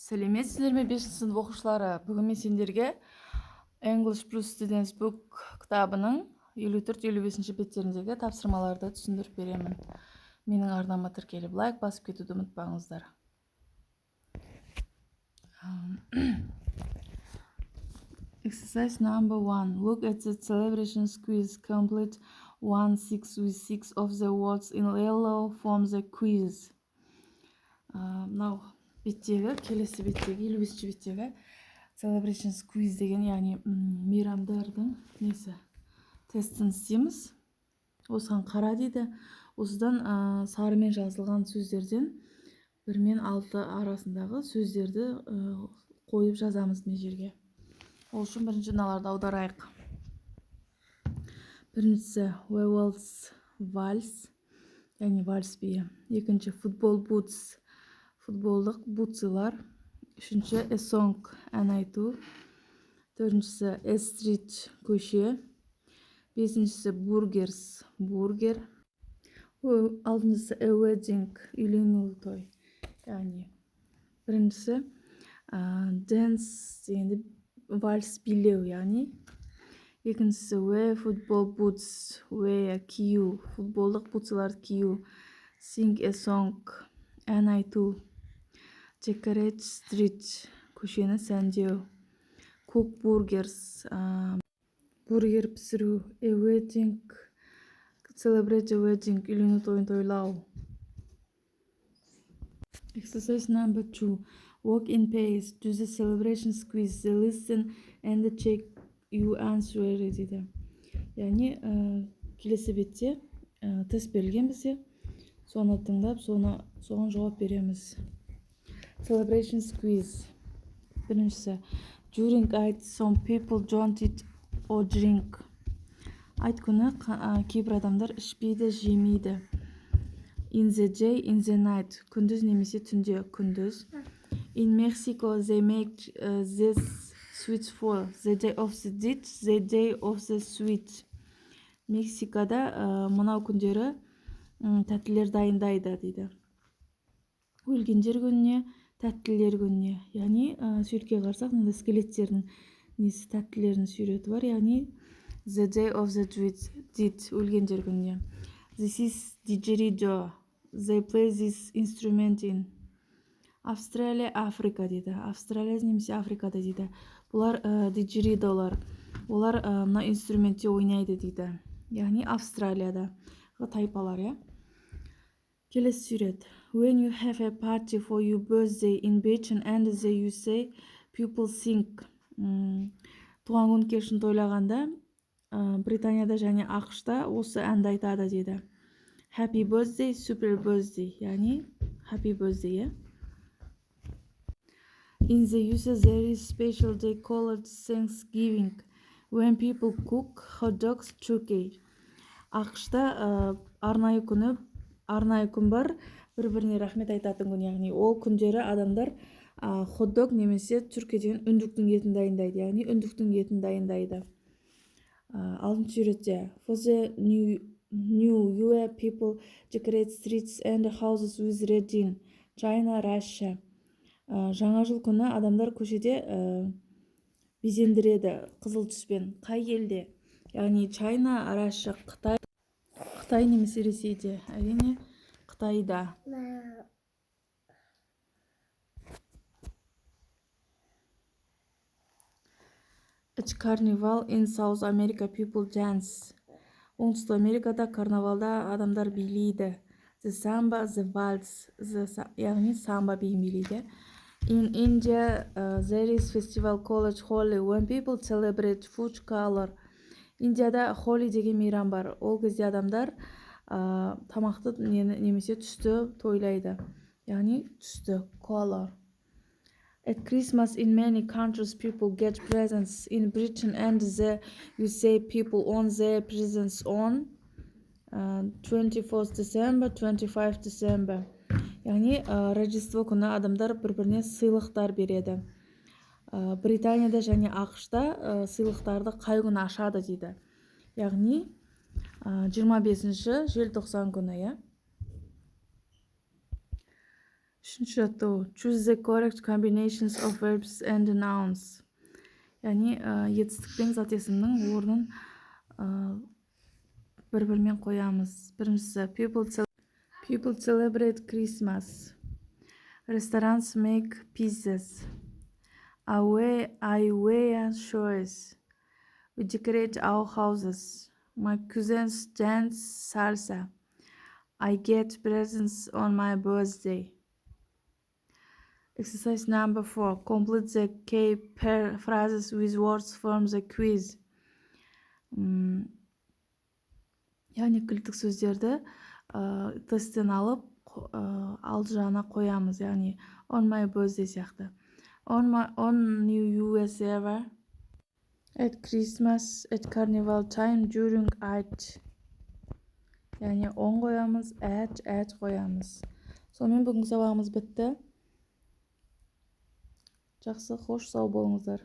Сәлеметсіздер ме 5 сынып оқушылары? Бүгін мен сендерге English Plus Students Book кітабының 54-55 беттеріндегі тапсырмаларды түсіндіріп беремін. Менің арнама тіркеліп лайк басып кетуді ұмытпаңыздар. Exercise number 1. Look at the celebration quiz. Complete 1-6 with 6 of the words in yellow from the quiz. Мынау беттегі, келесі беттегі, 55 беттегі celebration quiz деген, яғни мейрамдардың несі тестін істейміз. Осыған қара дейді. Осыдан сарымен жазылған сөздерден 1 мен 6 арасындағы сөздерді қойып жазамыз мына жерге. Ол үшін бірінші мыналарды аударайық. Біріншісі Wales вальс, яғни вальс биі. Екінші футбол бутс, футболдық бутсылар. Үшінші a song, ән айту. Төртіншісі a street, көше. Бесіншісі burgers, бургер. Алтыншысы a wedding, үйлену той. Яғни біріншісі dance дегенде вальс билеу, яғни. Екіншісі wear football boots, wear кию, футболдық бутсыларды кию. Sing a song, ән айту. Decorate street, көшені сәндеу. Cook burgers, бургер пісіру. A wedding, celebrate a wedding, үйлену тойын тойлау. Exercise number 2. Walk in pairs, do the celebration quiz, the listen and the check you answer дейді. Яғни келесі бетте тест берілген бізде. Соны тыңдап, соған жауап береміз. Celebration quiz. Біріншісі. During Eid, some people don't eat or drink. Айт күні кейбір адамдар ішпейді, жемейді. In the day, in the night. Күндіз немесе түнде, күндіз. In Mexico, they make this sweet for the day of the dead, the day of the sweet. Мексикада мынау күндері тәттілер дайындайды дейді. Өлгендер күніне, тәттілер күніне. Яғни суретке қарсақ, мында скелеттердің несі тәттілердің суреті бар. Яғни the day of the dead, өлгендер күніне. This is didgeridoo. They play this instrument in Австралия, Африка дейді. Австралия немесе Африкада дейді. Бұлар диджеридолар. Олар мына инструментте ойнайды дейді. Яғни Австралияда тайпалар, я. Келесі сурет. When you have a party for your birthday in Britain and you say people sing. Туған күн кешін тойлағанда Британияда және ақшта осы әнді айтады дейді. Happy birthday, super birthday. Яғни happy birthday, я. In the US, there is special day called Thanksgiving, when people cook hot dogs, turkey. Ақшта арнайы күн бар, бір-біріне рахмет айтатын күн, яғни ол күндері адамдар хот-дог немесе түркі деген үндіктің етін дайындайды, яғни үндіктің етін дайындайды. Алтыншы суретте. For the new year, people decorate streets and houses with red in China, Russia. Жаңа жыл күні адамдар көшеде безендіреді қызыл түспен. Қай елде? Яғни Чайна, Russia, Қытай немесе Ресейде. Әрине Қытайда. It's carnival in South America, people dance. Оңтүстік Америкада карнавалда адамдар билейді. The samba, the waltz, яғни самба биін билейді. In India, there is festival called Holi, when people celebrate food color. Индияда Холи деген мейрам бар. Ол кезде адамдар тамақты немесе түсті тойлайды. Яғни түсті, color. At Christmas in many countries, people get presents. In Britain and you say people own their presents on 24th December, 25th December. Яғни Рождество күні адамдар бір-біріне сыйлықтар береді. Британияда және ақшта сыйлықтарды қай күні ашады дейді. Яғни 25 желтоқсан күні, я. Üçüncü жаттығу. Choose the correct combinations of verbs and nouns. Яғни етістік пен зат есімнің орнын бір-бірімен қоямыз. Біріншісі, people celebrate Christmas. Restaurants make pizzas. I wear shoes. We decorate our houses. My cousins dance salsa. I get presents on my birthday. Exercise number 4. Complete the key phrases with words from the quiz. Яғни кілттік сөздерді тесттен алып алды жағына қоямыз. Яғни on my birthday сияқты. On New Year's Eve, at Christmas, at carnival time, during Eid. Яғни on қоямыз, at қоямыз. Сонымен бүгінгі сабағымыз бітті. Жақсы, хош, сау болыңыздар.